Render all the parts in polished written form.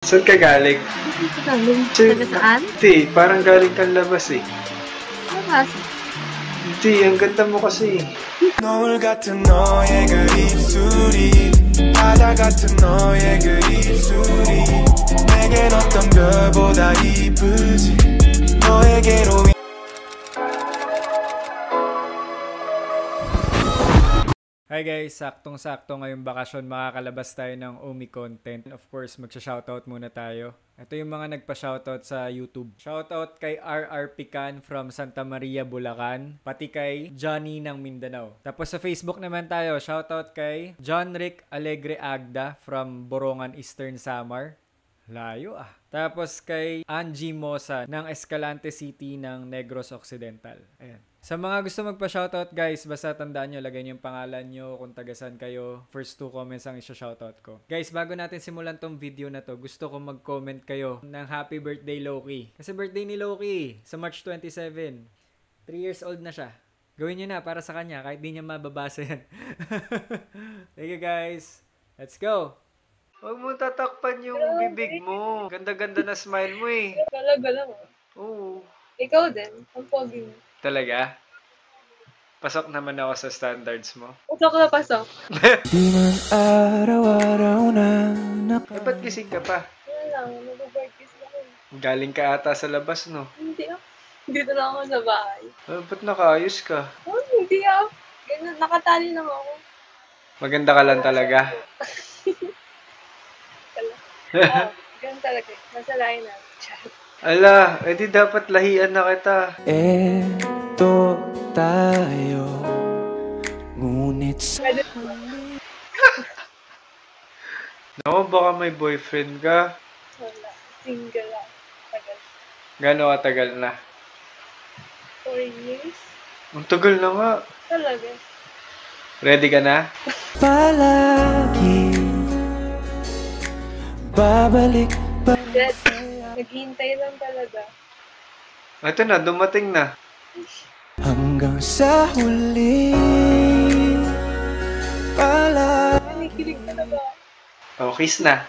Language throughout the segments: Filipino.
Saan ka galing? Galing? Taga saan? Hindi, parang galing kang labas eh. Labas? Hindi, ang ganda mo kasi. 노을 같은 너의 그 입술이 바다 같은 너의 그 입술이 내겐 어떤 별보다 이쁘지 너에게로 Hi guys, saktong-sakto ngayong bakasyon makakalabas tayo ng Umi content. Of course, magsha-shoutout muna tayo. Ito yung mga nagpa-shoutout sa YouTube. Shoutout kay RR Pican from Santa Maria, Bulacan. Pati kay Johnny ng Mindanao. Tapos sa Facebook naman tayo, shoutout kay John Rick Alegre Agda from Borongan, Eastern Samar. Layo ah. Tapos kay Angie Mosa ng Escalante City ng Negros Occidental. Ayan. Sa mga gusto magpa-shoutout guys, basta tandaan nyo, lagay nyo yung pangalan nyo, kung tagasan kayo. First 2 comments ang isa-shoutout ko. Guys, bago natin simulan tong video na to, gusto ko mag-comment kayo ng happy birthday Loki. Kasi birthday ni Loki sa March 27. 3 years old na siya. Gawin nyo na para sa kanya, kahit di niya mababasa yan. Thank you guys. Let's go! Huwag mo tatakpan yung bibig mo. Ganda-ganda na smile mo eh. Talaga lang. Oo. Ikaw din. Ang pogi mo. Talaga? Pasok naman ako sa standards mo. Pasok na pasok. Di man araw-araw na Eh, ba't gising ka pa? Wala lang. Nag-birthdays na ako. Galing ka ata sa labas, no? Hindi ah. Dito lang ako sa bahay. Ba't nakaayos ka? Oh, hindi ah. Ganun, nakatali lang ako. Maganda ka lang talaga. Ganun talaga. Nasa lahi na. Ala, edi dapat lahian na kita. Eto tayo ngunit sa Pwede Naku, baka may boyfriend ka. wala. Single lang. Tagal. Gano'ng katagal na? 4 years? Ang tagal na nga. Talaga. Ready ka na? palagi babalik Dead. Naghihintay lang talaga. Ito na, dumating na. hanggang sa huli palagi. Kinikilig ka na ba? Oh, kiss na.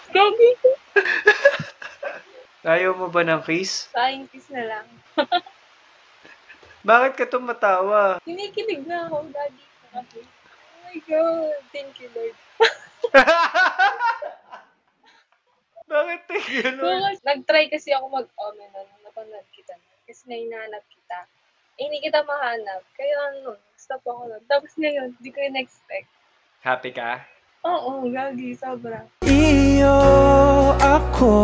Gagi ko. Ayaw mo ba ng kiss? Sayang kiss na lang. Bakit ka tumatawa? Kinikilig na ako. Gagi ka kasi. Oh my God. Thank you, Lord. Bakit tigil? Nag-try kasi ako mag-omen nun. Napanood kita na. Kasi na hinahanap kita. Eh, hindi kita mahanap. Kaya ano, stop ako nun. Tapos ngayon, hindi ko in-expect. Happy ka? Oo, gagi. Sobra. Iyo ako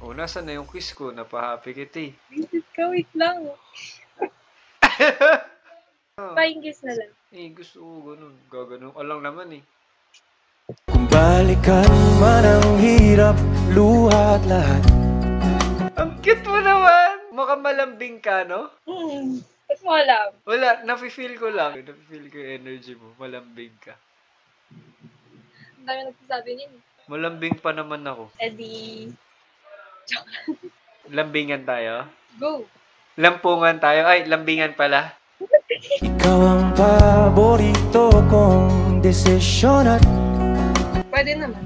Oh, nasa na yung kiss ko? Napahappy kita eh. Visit ka, wait lang. Fine kiss na lang. Eh, gusto ko ganun. Gaganon ka lang naman eh. kung balikan man ang hirap luhat lahat. Ang cute mo naman! Mukhang malambing ka, no? Ba't mo alam? Wala, nafe-feel ko lang. Nafe-feel ko yung energy mo. Malambing ka. Ang dami nagsasabi niyan. Malambing pa naman ako. Eddie. Lambingan tayo? Go. Lampungan tayo? Ay, lambingan pala. Ikaw ang paborito kong desisyon at Pwede naman.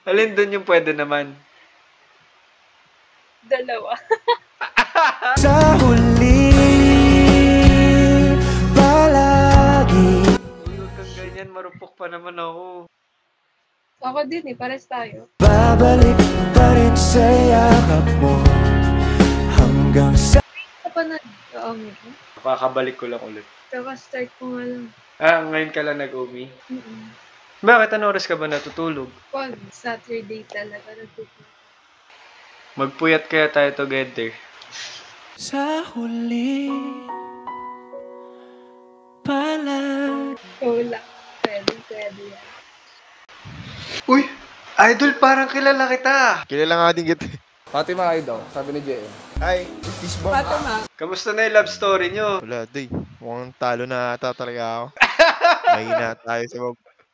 Alin doon yung pwede naman? Dalawa. sa huli palagi. Uy, huwag kang ganyan. Marupok pa naman ako. Ako din eh. Pares tayo. Babalik pa rin sa yakap mo hanggang sa Ako pa na. Oo, maybe. Makakabalik ko lang ulit. Kaka-start ko nga lang. Ah, ngayon ka lang nag-umi? Mm-mm. Bakit? Ano oras ka ba natutulog? Pag Saturday talaga natutulog. Magpuyat kaya tayo together. sa huli palagi. Wala. Pwede yan. Uy! Idol, parang kilala kita. Kilala nga din kita. Fatima Idol, sabi ni JM. Ay, fishbomb. Kamusta na yung love story nyo? Wala, day. Mukhang talo na ata talaga ako. Mahina tayo sa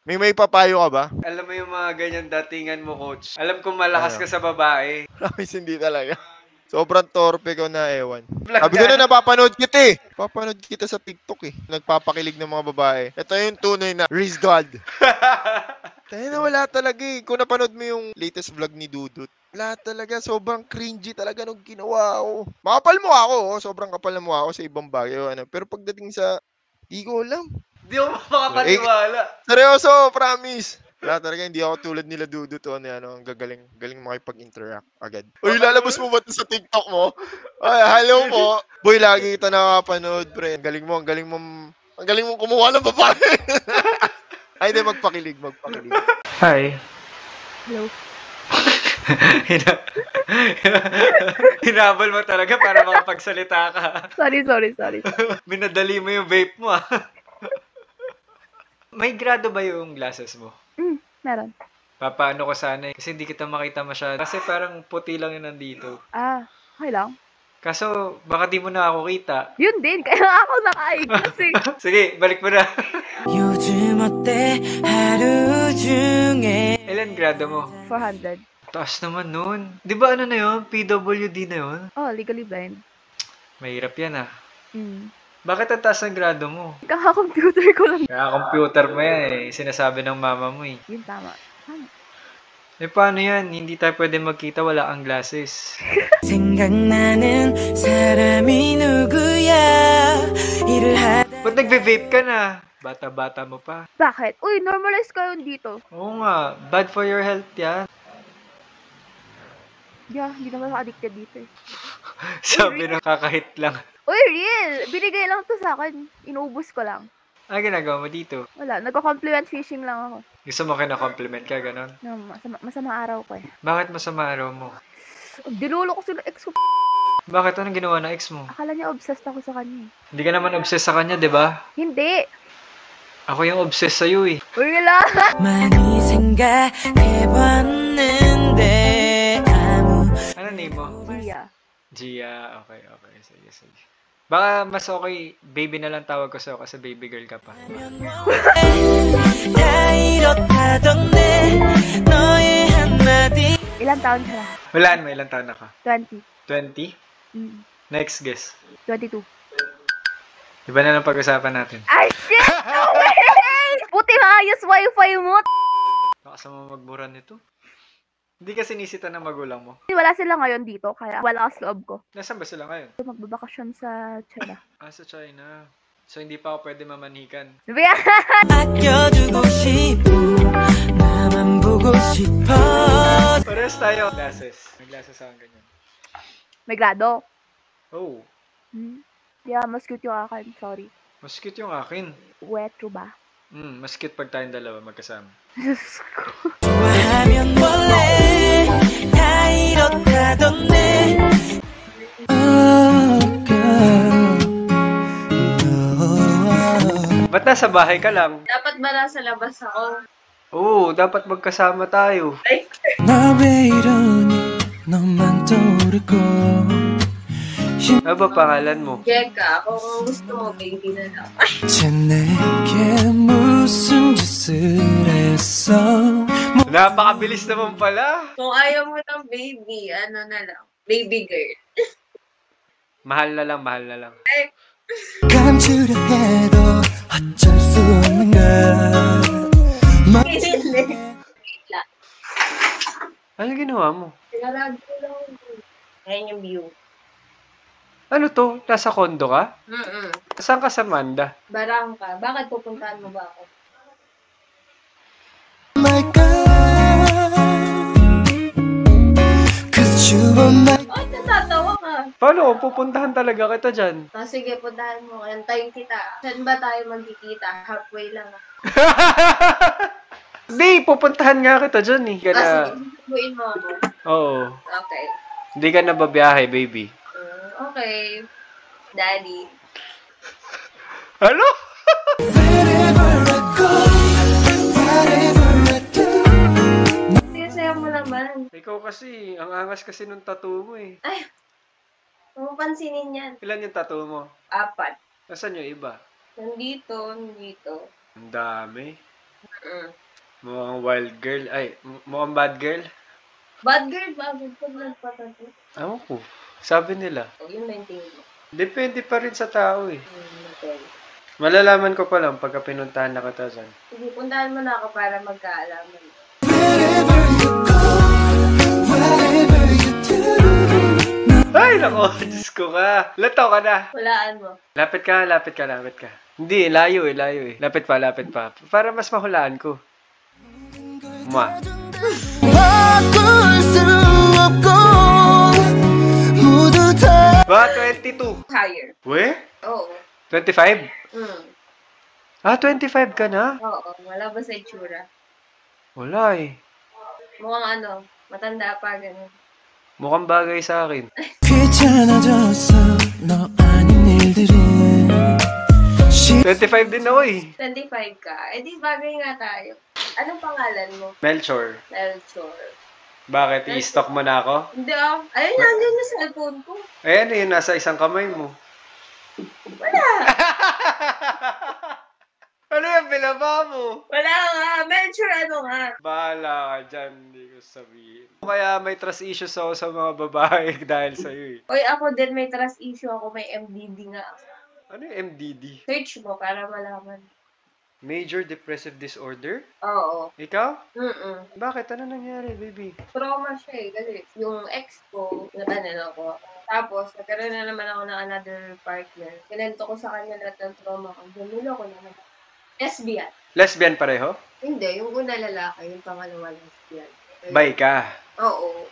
may papayo ka ba? Alam mo yung mga ganyan datingan mo, coach. Alam kong malakas Ano? ka sa babae. Promise, hindi talaga. Sobrang torpe ko na, ewan. Sabi ko na napapanood kita eh. Papanood kita sa TikTok eh. Nagpapakilig ng mga babae. Ito yung tunay na Riz God. Tayo na wala talaga eh. Kung napanood mo yung latest vlog ni Dudut, wala talaga. Sobrang cringy talaga nung ginawa ko. Makapal mo ako. Oh. Sobrang kapal na mukha ako sa ibang bagay. Ano. Pero pagdating sa, di ko alam. Di ako makapaniwala. Seryoso, promise. Wala talaga, hindi ako tulad nila Dudut o ano, ang gagaling makipag-interact agad. Uy, lalabas mo ba ito sa TikTok mo? Ay, hello po. Boy, lagi kita nakapanood, pre. Ang galing mo kumuha ng babae. Ay, hindi, magpakilig. Hi. Hello. Hinabol mo talaga para makapagsalita ka. Sorry. Minadali mo yung vape mo ah. May grado ba yung glasses mo? Meron. Papaano ko sana eh. Kasi hindi kita makita masyado. Kasi parang puti lang yun nandito. Okay lang. Kaso, baka di mo na ako kita. Yun din, kaya ako nakaig kasi. Sige, balik mo na. Ilan grado mo? 400. Taas naman nun. Di ba ano na yun? PWD na yun? Oh, legally blind. Mahirap yan ah. Mm. Bakit ang taas ng grado mo? Kaka-computer ko lang. Kaya computer mo yan eh. Sinasabi ng mama mo eh. Yun, tama. Eh paano yan? Hindi tayo pwede magkita, wala kang glasses. Ba't nagve-vape ka na? Bata-bata mo pa. Bakit? Uy, normalize ka yun dito. Oo nga, bad for your health yan. Yeah, hindi naman ako addicted dito eh. Sabi ng kakahit lang. Uy, real! Binigay lang to sa akin. Inuubos ko lang. Ano ginagawa mo dito? Wala, nagko-compliment fishing lang ako. Gusto mo kina-compliment ka, ganon? No, masama araw ko eh. Bakit masama araw mo? Dinulo ko sila ex ko. Bakit? Anong ginawa ng ex mo? Akala niya obsessed ako sa kanya eh. Hindi ka naman obsessed sa kanya, di ba? Hindi! Ako yung obsessed sa'yo eh. Uy, wala! Ano name mo? Gia. Gia, okay. Sige. Baka mas okay, baby na lang tawag ko sa'yo kasi baby girl ka pa. Ilang taon ka na? Walaan mo, ilang taon na ka? 20. 20? Mm. Next guess. 22. Iba na lang pag-usapan natin. Ay, shit! No way! Buti maayos wifi mo! Baka mo magmura nito. Hindi ka sinisita ng magulang mo. Wala sila ngayon dito, kaya wala ka sa loob ko. Nasaan ba sila ngayon? Magbabakasyon sa China. Sa China. So, hindi pa ako pwede mamanhikan. Parehas tayo. Glasses. May glasses ako ganyan. May grado. Oh, Yeah, mas cute yung akin. Sorry. mas cute yung akin. Wet ba? Mas cute pag tayong dalawa magkasama. Diyos ko. Ba't nasa bahay ka lang? Dapat ba nasa labas ako? Oo, dapat magkasama tayo. 나 왜 이러니 너만 떠오르고 Ano ba pangalan mo? Jeka, kung gusto mo, baby na lang. 이제 내게 무슨 짓을 했어 Napakabilis naman pala. Kung ayaw mo ng baby, ano na lang? Baby girl. Mahal na lang. 감추려 해도 어쩔 수 없는 걸 Ano ginawa mo? Sinarado ko lang. Ayan yung view. Ano to? Nasa kondo ka? Saan ka sa Manda? Barangka. Bakit pupuntahan mo ba ako? My God 'Cause you are my Bakit natatawa ka? Paano? Pupuntahan talaga kita dyan. Sige, puntahan mo. Antayin kita. Saan ba tayo magkikita? Halfway lang. Hindi, pupuntahan nga kita dyan eh. Sige, buuin mo ako. Oo. Okay. Hindi ka na babiyahe, baby. Okay. Daddy. Ano? Wherever I go Whatever I do Saya mo naman. Ikaw kasi, ang angas kasi nung tattoo mo eh. Ay, huwag mo pansinin yan. Ilan yung tattoo mo? 4. Nasaan yung iba? Nandito. Ang dami. Mukhang wild girl. Ay, mukhang bad girl. Bad girl ba? Pag nagpatato. Ewan ko. Sabi nila. O, yun na yung tingin mo. Depende pa rin sa tao eh. Okay. Malalaman ko pa lang pagka pinuntahan na kita dyan. Sige, puntahan mo na ako para magkaalaman. Ay, nako, Diyos ko ka. Lataw ka na. Walaan mo. Lapit ka. Hindi, layo eh. Lapit pa. Para mas mahulaan ko. Ma. Ba, 22. Higher. We? Oo. 25? Mm. 25 ka na? Oo. Wala ba sa itsura? Wala eh. Mukhang matanda pa, ganun. Mukhang bagay sa akin. 귀찮아졌어 너 아닌 일들은 25 din ako eh. 25 ka. Eh di bagay nga tayo. Anong pangalan mo? Melchor. Melchor. Bakit? I-stock mo na ako? Hindi ah. Ayun, nandiyan yung cellphone ko. Ayan eh, nasa isang kamay mo. Wala. Ano yung binaba mo? Wala nga. Melchor, ano nga? Bahala ka dyan, hindi ko sabihin. Kaya may trust issues ako sa mga babae dahil sa'yo eh. Oy, ako din may trust issue ako. May MDD nga ako. Ano yung MDD? Search mo para malaman. Major Depressive Disorder? Oo. Ikaw? Mm-mm. Bakit? Ano nangyari, baby? Trauma siya eh. Kasi yung ex ko, natanan ako. Tapos, nagkaroon na naman ako ng another partner. Kinento ko sa kanya lahat ng trauma ko. Dumilo ko naman. Lesbian. Lesbian pareho? Hindi, yung una lalaki, yung pangalawa lesbian. Bay ka. Oo.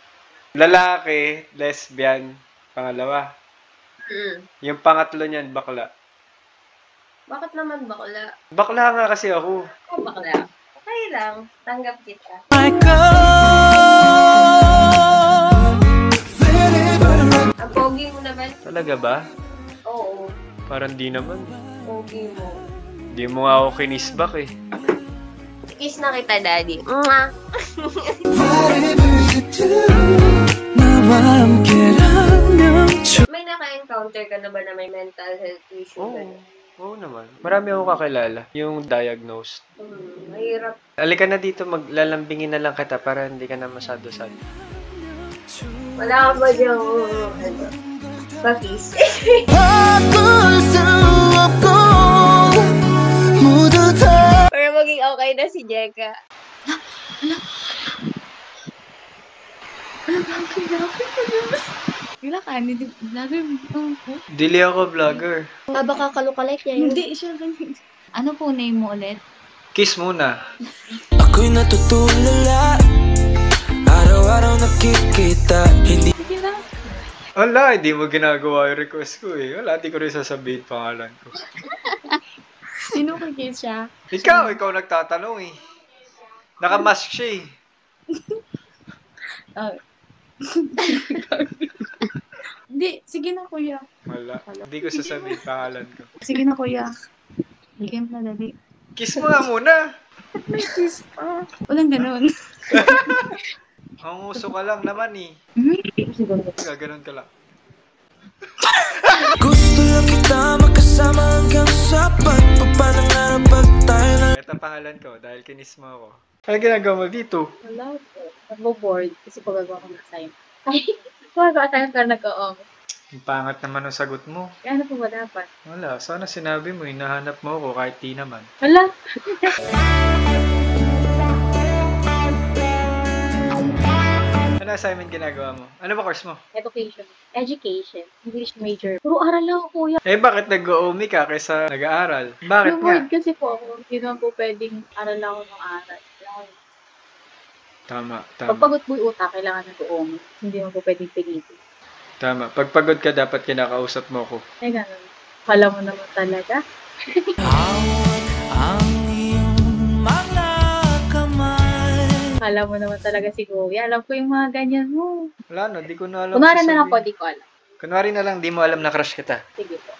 Lalaki, lesbian, pangalawa. Yung pangatlo niyan, bakla. Bakit naman bakla? Bakla nga kasi ako. Oh, bakla. Okay lang. Tanggap kita. My girl Ang pogi mo naman. Talaga ba? Oo. Parang di naman. Pogi mo. Di mo nga ako kinisbak eh. Kiss na kita, daddy. Mwah! Whatever you do 나와 함께라면 May naka-encounter ka na ba na may mental health issue? Oo. Ganun? Oo naman. Marami akong kakilala. Yung diagnosed. Mahirap. Halika na dito, maglalambingin na lang kita para hindi ka na masyado sad. Wala ka ba diyang, pa-kiss? 바꿀 수 없고 모두 다 Para maging okay na si Jeka. Wala ka, hindi vlogger mo. Dili ako vlogger. Baka kalukalike yan. Hindi siya ganun. Ano po name mo ulit? Kiss muna. ako'y natutulala araw-araw nakikita hindi Sige na. Wala, hindi mo ginagawa yung request ko eh. Wala, di ko rin sasabihin pangalan ko. Sino kikiss siya? Ikaw nagtatanong eh. Nakamask siya eh. Oh. Hindi, sige na kuya. Wala, hindi ko sasabihin pangalan ko. Sige na kuya. Bigyan mo na dali. Kiss mo nga muna. May kiss pa. Walang ganun. Ang uso ka lang naman eh. Siguro. Gaganon ka lang. gusto lang kita makasama hanggang sa pagpapanangarap pag tayo na Ito pangalan ko dahil kinis mo ako. Ano ginagawa mo dito? Wala po. Nagbo-board kasi pagagawa ko ng assignment. Ay, pagagawa assignment ka nag-oong. Ang pangat naman ang sagot mo. Ano po ba dapat? Wala, sana sinabi mo, hinahanap mo ako kahit di naman. Wala. Ano assignment ginagawa mo? Ano ba course mo? Education. English major. Puro aral lang ako, kuya. Eh bakit nag-OMI ka kaysa nag-aaral? Bakit Yung nga? word kasi po ako, hindi naman po pwedeng aral lang ako ng aral. Tama. Pag pagod po yung utak, kailangan nag-uom. Hindi mo po pwedeng pilitin. Tama. Pag pagod ka, dapat kinakausap mo ko. Eh, ganun. Kala mo naman talaga. hawak ang iyong mga kamay Kala mo naman talaga si Kuya. Alam ko yung mga ganyan mo. Wala na, di ko na alam. Kunwari na lang po, sasabihin. di ko alam. Kunwari na lang, di mo alam na crush kita. Sige po.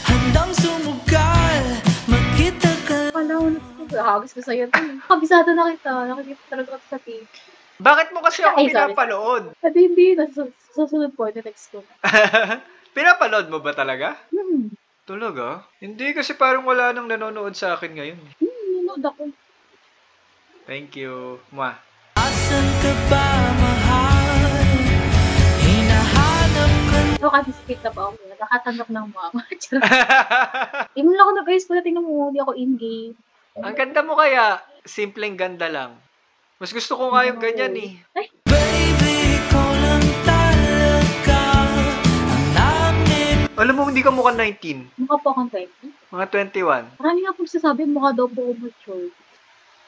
handang sumugal magkita ka Kala mo na hagis ko sa'yo. Kabisado na kita. Nakikita talaga ako sa TV. Bakit mo kasi ako Ay, sorry. pinapanood? Sabi hindi. Susunod po, next ko. Pinapanood mo ba talaga? Hmm. Talaga? Hindi kasi parang wala nang nanonood sa akin ngayon. Nanood ako. Thank you. Mwah. asan ka ba mahal So, kasi skip na pa ako. Nakatanggap ng mama. Yung lang ako nag-ayos ko na tingnan mo, hindi ako in-game. Ang ganda mo kaya. Simpleng ganda lang. Mas gusto ko nga yung ganyan eh. Ay, Alam mo, hindi ka mukhang 19. mukha po akong 20. Mga 21. Marami nga pong sasabi, mukha daw po ako mature.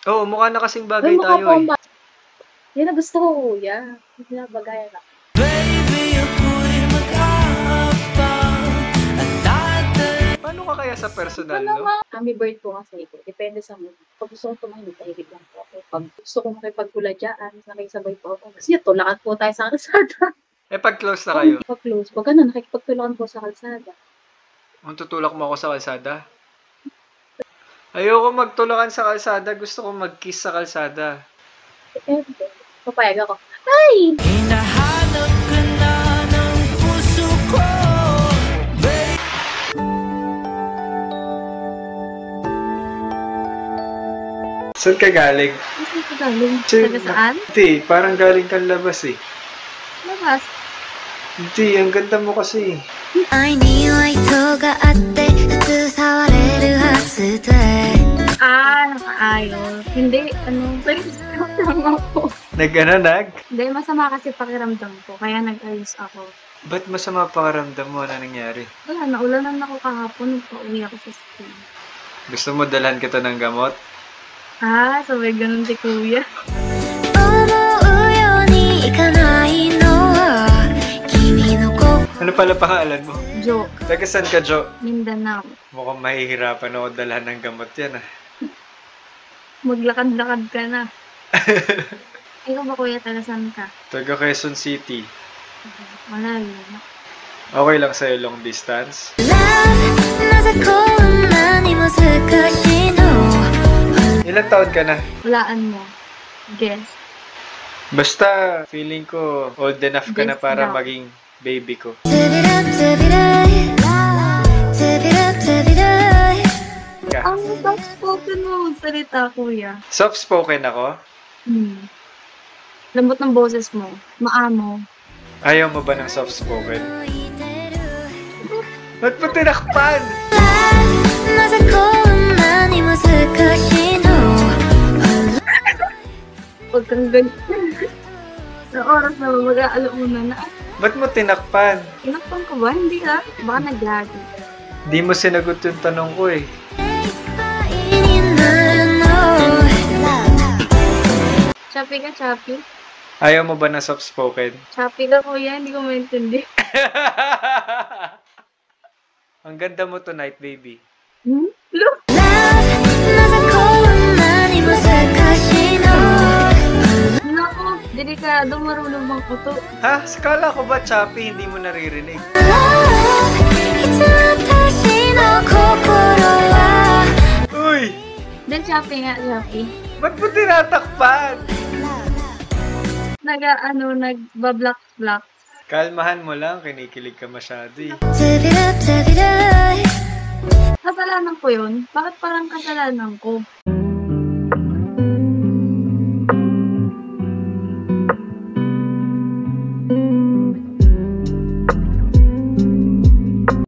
Oo, mukha na kasing bagay Ay, mukha tayo po eh. akong yan na gusto ko, kuya. Hindi na bagay na. Paano ka kaya sa personal, Ano no? naman? Ambivert po kasi ito. Depende sa mood. Pag gusto ko tumahimik, tahimik lang po ako. Pag gusto ko makipagkuladyaan, nakikisabay po ako. Kasi tulakan po tayo sa kalsada. Eh, pag close na kayo, Pag close, pag ano, nakikipagtulakan po sa kalsada. ang tutulak mo ako sa kalsada? Ayoko magtulakan sa kalsada. Gusto ko mag-kiss sa kalsada. Depende. Papayag ako. Ay! Saan ka galing? Saan ka galing? Sir, Taga saan? Hindi, parang galing kang labas eh. Labas. Hindi, ang ganda mo kasi. 愛には意図があって普通触れるはずで Nakaayos. Hindi, nag-stop lang ako. Nag? Hindi, masama kasi pakiramdam ko. Kaya nag-ayos ako. Ba't masama pakiramdam mo? Ano nangyari? Wala, naulanan ako kahapon. Nagpa-uwi ako sa school. Gusto mo dalhan kita ng gamot? Sabay ganun si kuya. 思うようにいかないのは君の心 Ano pala pangalan mo? Jo, Taga saan ka, Jo? Mindanao. Mukhang mahihirapan ako dalhan ng gamot yan ah. Maglakad-lakad ka na. Ikaw ba kuya, taga saan ka? Taga Quezon City. Wala yun. Okay lang sa'yo long distance? なぜこんなに難しいの Ilang taon ka na? Walaan mo. Guess. Basta, feeling ko old enough ka na Guess para daw. maging baby ko. つびらつびらいつびらつびらい Ang soft-spoken mo magsalita, kuya. Soft-spoken ako? Lambot ng boses mo. Maamo. Ayaw mo ba ng soft-spoken? Ba't mo tinakpan? なぜこんなに難しいの Huwag kang ganyan. Sa oras na mag-aalauna na. Ba't mo tinakpan? Inakpan ko ba? Hindi ah. Baka nag-lagi. Di mo sinagot yung tanong ko eh. になるの Choppy ka, choppy. Ayaw mo ba ng soft-spoken? Choppy ka, kuya. Hindi ko maintindihan. Ang ganda mo tonight, baby. Look! なぜこんなに難しいの Naku, delikado. Marunong bang kuto. Ha? Sakala ko ba, Choppy, hindi mo naririnig? いつ私の心は Uy! Then, choppy nga, choppy. Ba't mo tinatakpan? Nag-block. Kalmahan mo lang, kinikilig ka masyado eh. つびらつびらい Kasalanan ko yun? Bakit parang kasalanan ko?